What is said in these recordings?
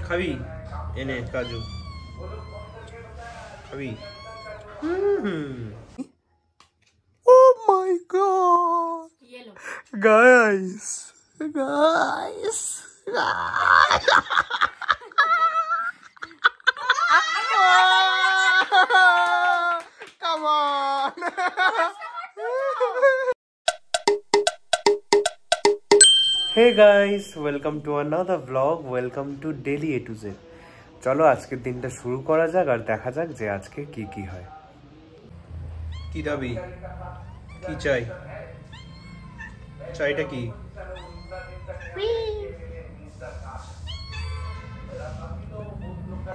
খাবি এনে কাজু খাবি Oh my god guys come on Hey guys, welcome to another vlog. Welcome to Daily A to Z. চলো আজকের দিনটা শুরু করা যাক আর দেখা যাক যে আজকে কি কি হয়। কি দাবি? কি চাই? চাইটা কি?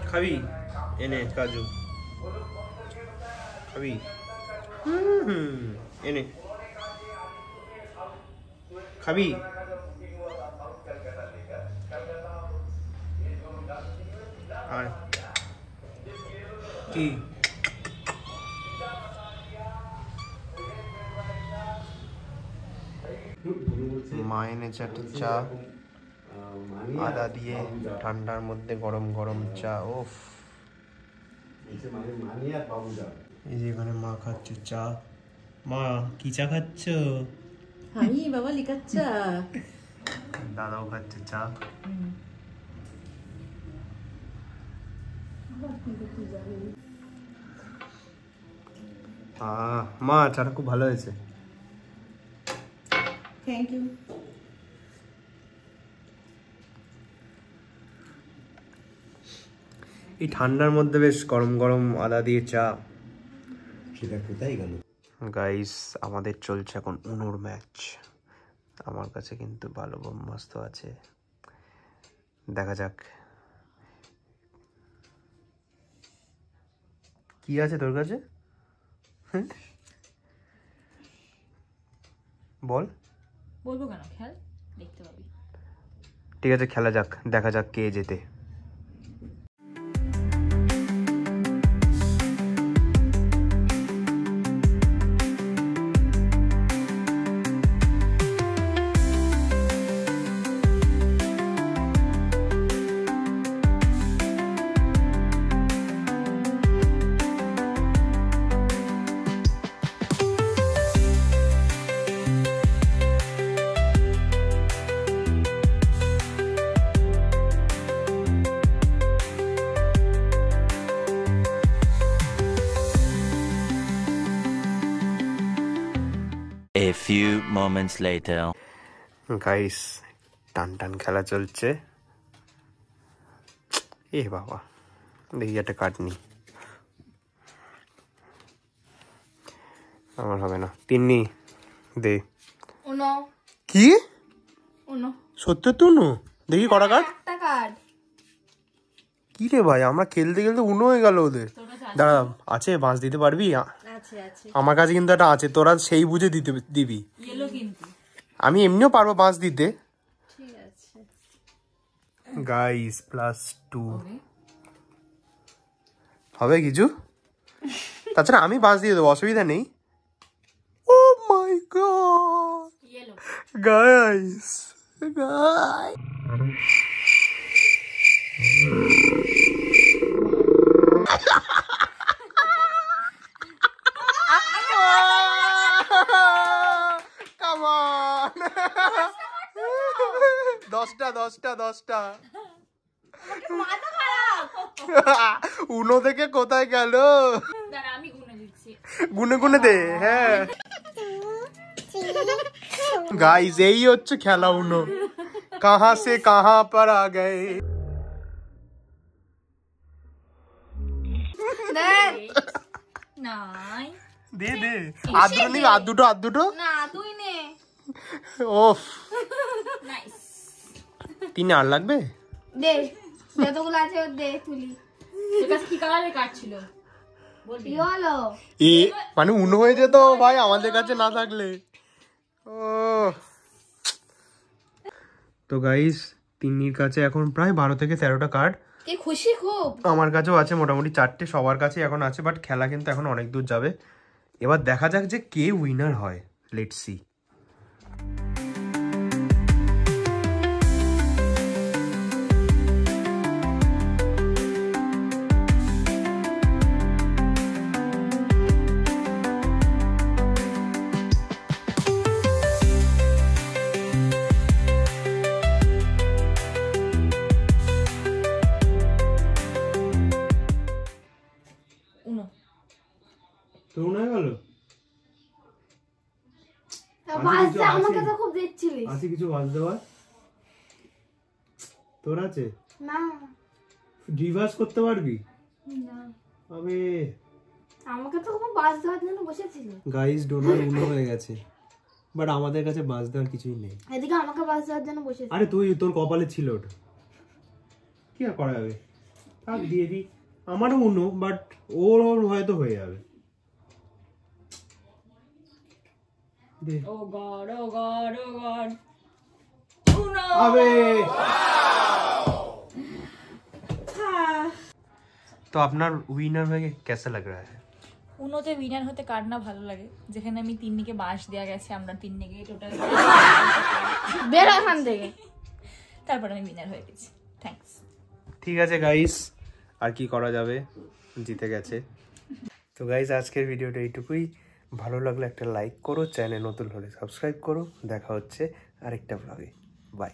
খাবি? এনে কাজু। খাবি? এনে। খাবি? কি মা এনেছে একটা চা আদা দিয়ে ঠান্ডার মধ্যে গরম গরম চা ওফ এই যে এখানে মা খাচ্ছে চা মা কি চা খাচ্ছ আমি বাবা লিকার চা দাদাও খাচ্ছে চা মা চাটা খুব ভালো হয়েছে থ্যাংক ইউ এই ঠান্ডার মধ্যে বেশ গরম গরম আদা দিয়ে চা সেটা কোথায় গেল গাইস আমাদের চলছে এখন উনোর ম্যাচ আমার কাছে কিন্তু ভালো ব্রহ্মাস্ত্র আছে দেখা যাক কি আছে তোর কাছে বল বলবো কেন খেল দেখতে পাবি ঠিক আছে খেলা যাক দেখা যাক কে জেতে A few moments later. Guys, টান খেলা চলছে এ বাবা দেখি একটা কাট নি আমার হবে না তিন্নি দে উনো কি উনো সত্যি তো উনো দেখি কটা কাট একটা কার্ড কি রে ভাই আমরা খেলতে খেলতে উনো হয়ে গেল ওদের দাঁড়া আছে বাঁশ দিতে পারবি আছে আছে আমার কাছে কিন্তু একটা আছে তোরা সেই বুঝে দিতে দিবি ইয়েলো কিন্তু আমি এমনিও পারবো বাঁশ দিতে ঠিক আছে গাইস +2 হবে কিছু তাছাড়া আমি বাঁশ দিয়ে দেবো অসুবিধা নেই ও my God yellow guys Come on! 10টা উনো থেকে কোথায় গেল আমি গুনে দিচ্ছি গুনে দে হ্যাঁ গাইস এই হচ্ছে খেলা উনো কাহাं से कहां पर आ गए নাই দে আদুটো নি আদুটো না তুই নে ওফ নাইস তিন আর লাগবে দে যতগুলো আছে দে তুলি এটা কি কালারে কাটছিল বলবি হলো এ মানে উনো হয়ে যেত ভাই আমাদের কাছে না থাকলে ও তো গাইস তিন্নির কাছে এখন প্রায় 12 থেকে 13টা কার্ড কি খুশি খুব আমার কাছেও আছে মোটামুটি 4টে সবার কাছে এখন আছে বাট খেলা কিন্তু এখন অনেক দূর যাবে এবার দেখা যাক যে কে উইনার হয় লেটস সি গেল? বাজটা আমাকে তো খুব দিচ্ছিলিস। আছে কিছু বাজ দেওয়ার? তোর আছে? না রিভার্স করতে পারবি? না আবে আমাকে তো খুব বাজ দেওয়ার জন্য বসেছিল। গাইস ডোনার উনো হয়ে গেছে, বাট আমাদের কাছে বাজ দেওয়ার কিছুই নেই। এদিকে আমাকে বাজ দেওয়ার জন্য বসেছিল। আরে তোর কপালে ছিল ওটা, কি আর করা যাবে, থাক দিয়ে দি। আমারও উনো, বাট ওর হয়তো হয়ে যাবে। দে ও গড ও গড ও গড উনো আবে। तो अपना विनर হয়ে कैसा लग रहा है? উনোতে উইনার হতে কার না ভালো লাগে, যেখানে আমি তিন্নিকে বাঁশ দেয়া গেছে, আমরা তিন্নিকে টোটাল বের এখান থেকে। তারপর আমি উইনার হয়ে গেছি। থ্যাঙ্কস। ঠিক আছে গাইস, আর কি করা যাবে, জিতে গেছে। তো গাইস আজকের ভিডিওটা এইটুকুই। ভালো লাগলে একটা লাইক করো, চ্যানেল নতুন হলে সাবস্ক্রাইব করো। দেখা হচ্ছে আরেকটা ব্লগে। বাই।